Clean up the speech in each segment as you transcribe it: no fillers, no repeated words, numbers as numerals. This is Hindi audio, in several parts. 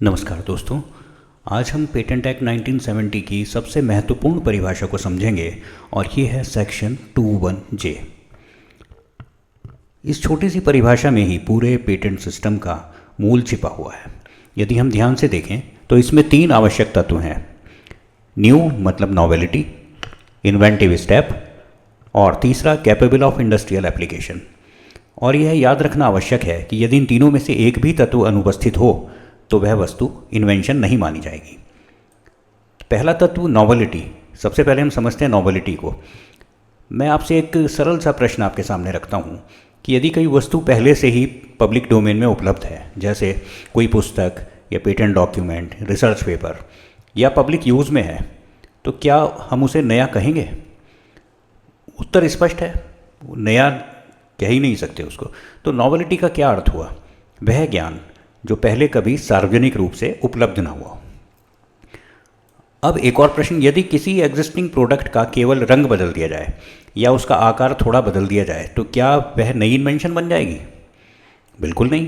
नमस्कार दोस्तों, आज हम पेटेंट एक्ट 1970 की सबसे महत्वपूर्ण परिभाषा को समझेंगे और ये है सेक्शन 21J। इस छोटी सी परिभाषा में ही पूरे पेटेंट सिस्टम का मूल छिपा हुआ है। यदि हम ध्यान से देखें तो इसमें 3 आवश्यक तत्व हैं। न्यू मतलब नॉवेलिटी, इन्वेंटिव स्टेप और तीसरा कैपेबल ऑफ इंडस्ट्रियल एप्लीकेशन। और यह याद रखना आवश्यक है कि यदि इन तीनों में से एक भी तत्व अनुपस्थित हो तो वह वस्तु इन्वेंशन नहीं मानी जाएगी। पहला तत्व नॉवेलिटी। सबसे पहले हम समझते हैं नॉवेलिटी को। मैं आपसे एक सरल सा प्रश्न आपके सामने रखता हूँ कि यदि कोई वस्तु पहले से ही पब्लिक डोमेन में उपलब्ध है, जैसे कोई पुस्तक या पेटेंट डॉक्यूमेंट, रिसर्च पेपर या पब्लिक यूज़ में है, तो क्या हम उसे नया कहेंगे? उत्तर स्पष्ट है, नया कह ही नहीं सकते उसको। तो नॉवेलिटी का क्या अर्थ हुआ? वह ज्ञान जो पहले कभी सार्वजनिक रूप से उपलब्ध ना हुआ। अब एक और प्रश्न, यदि किसी एग्जिस्टिंग प्रोडक्ट का केवल रंग बदल दिया जाए या उसका आकार थोड़ा बदल दिया जाए तो क्या वह नई इन्वेंशन बन जाएगी? बिल्कुल नहीं,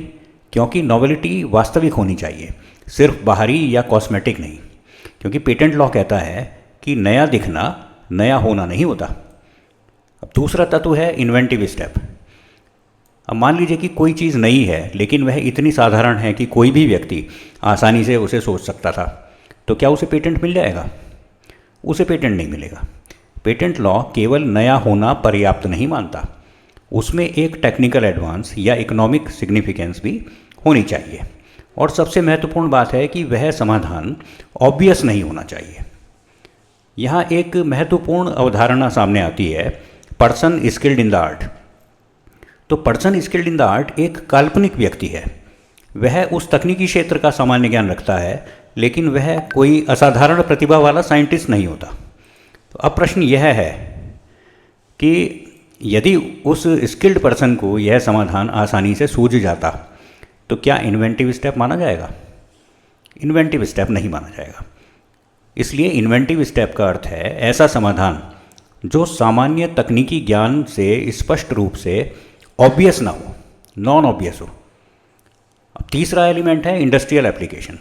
क्योंकि नॉवेलिटी वास्तविक होनी चाहिए, सिर्फ बाहरी या कॉस्मेटिक नहीं। क्योंकि पेटेंट लॉ कहता है कि नया दिखना नया होना नहीं होता। अब दूसरा तत्व है इन्वेंटिव स्टेप। अब मान लीजिए कि कोई चीज़ नई है लेकिन वह इतनी साधारण है कि कोई भी व्यक्ति आसानी से उसे सोच सकता था, तो क्या उसे पेटेंट मिल जाएगा? उसे पेटेंट नहीं मिलेगा। पेटेंट लॉ केवल नया होना पर्याप्त नहीं मानता, उसमें एक टेक्निकल एडवांस या इकोनॉमिक सिग्निफिकेंस भी होनी चाहिए। और सबसे महत्वपूर्ण बात है कि वह समाधान ऑब्वियस नहीं होना चाहिए। यहाँ एक महत्वपूर्ण अवधारणा सामने आती है, person skilled in the art. तो person skilled in the art एक काल्पनिक व्यक्ति है। वह उस तकनीकी क्षेत्र का सामान्य ज्ञान रखता है, लेकिन वह कोई असाधारण प्रतिभा वाला साइंटिस्ट नहीं होता। तो अब प्रश्न यह है कि यदि उस स्किल्ड पर्सन को यह समाधान आसानी से सूझ जाता तो क्या इन्वेंटिव स्टेप माना जाएगा? इन्वेंटिव स्टेप नहीं माना जाएगा। इसलिए इन्वेंटिव स्टेप का अर्थ है ऐसा समाधान जो सामान्य तकनीकी ज्ञान से स्पष्ट रूप से ऑब्वियस ना हो, नॉन ऑब्वियस हो। अब तीसरा एलिमेंट है industrial application,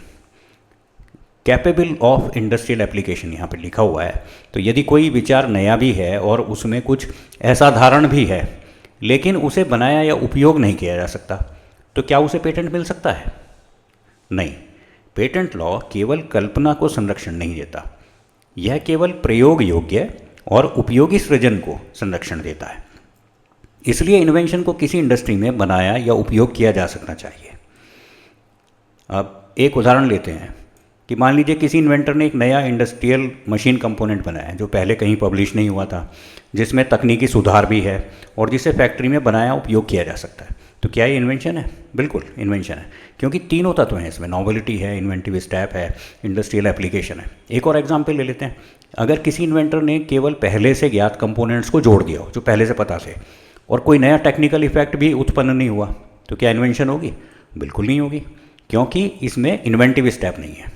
capable of industrial application यहाँ पर लिखा हुआ है। तो यदि कोई विचार नया भी है और उसमें कुछ असाधारण भी है, लेकिन उसे बनाया या उपयोग नहीं किया जा सकता, तो क्या उसे पेटेंट मिल सकता है? नहीं। पेटेंट लॉ केवल कल्पना को संरक्षण नहीं देता, यह केवल प्रयोग योग्य और उपयोगी सृजन को संरक्षण देता है। इसलिए इन्वेंशन को किसी इंडस्ट्री में बनाया या उपयोग किया जा सकना चाहिए। अब एक उदाहरण लेते हैं कि मान लीजिए किसी इन्वेंटर ने एक नया इंडस्ट्रियल मशीन कंपोनेंट बनाया है जो पहले कहीं पब्लिश नहीं हुआ था, जिसमें तकनीकी सुधार भी है और जिसे फैक्ट्री में बनाया उपयोग किया जा सकता है। तो क्या ये इन्वेंशन है? बिल्कुल इन्वेंशन है, क्योंकि तीनों तत्व हैं इसमें, नॉवेलिटी है, इन्वेंटिव स्टेप है, इंडस्ट्रियल एप्लीकेशन है। एक और एग्जाम्पल ले लेते हैं। अगर किसी इन्वेंटर ने केवल पहले से ज्ञात कंपोनेंट्स को जोड़ दिया हो जो पहले से पता थे और कोई नया टेक्निकल इफेक्ट भी उत्पन्न नहीं हुआ, तो क्या इन्वेंशन होगी? बिल्कुल नहीं होगी, क्योंकि इसमें इन्वेंटिव स्टेप नहीं है।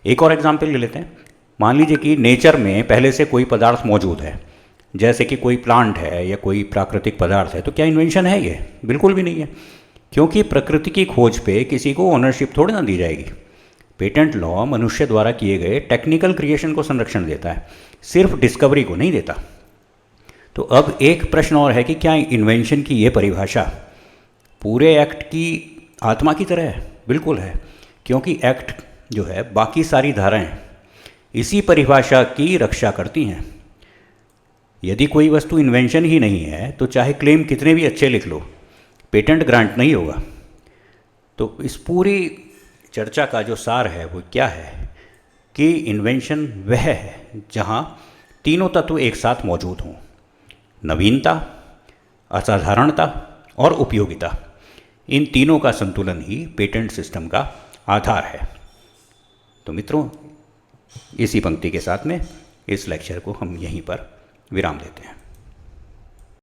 एक और एग्जाम्पल ले लेते हैं। मान लीजिए कि नेचर में पहले से कोई पदार्थ मौजूद है, जैसे कि कोई प्लांट है या कोई प्राकृतिक पदार्थ है, तो क्या इन्वेंशन है ये? बिल्कुल भी नहीं है, क्योंकि प्रकृति की खोज पे किसी को ओनरशिप थोड़ी ना दी जाएगी। पेटेंट लॉ मनुष्य द्वारा किए गए टेक्निकल क्रिएशन को संरक्षण देता है, सिर्फ डिस्कवरी को नहीं देता। तो अब एक प्रश्न और है कि क्या इन्वेंशन की ये परिभाषा पूरे एक्ट की आत्मा की तरह है? बिल्कुल है, क्योंकि एक्ट जो है बाकी सारी धाराएं इसी परिभाषा की रक्षा करती हैं। यदि कोई वस्तु इन्वेंशन ही नहीं है तो चाहे क्लेम कितने भी अच्छे लिख लो, पेटेंट ग्रांट नहीं होगा। तो इस पूरी चर्चा का जो सार है वो क्या है कि इन्वेंशन वह है जहां तीनों तत्व एक साथ मौजूद हों, नवीनता, असाधारणता और उपयोगिता। इन तीनों का संतुलन ही पेटेंट सिस्टम का आधार है। तो मित्रों, इसी पंक्ति के साथ में इस लेक्चर को हम यहीं पर विराम देते हैं।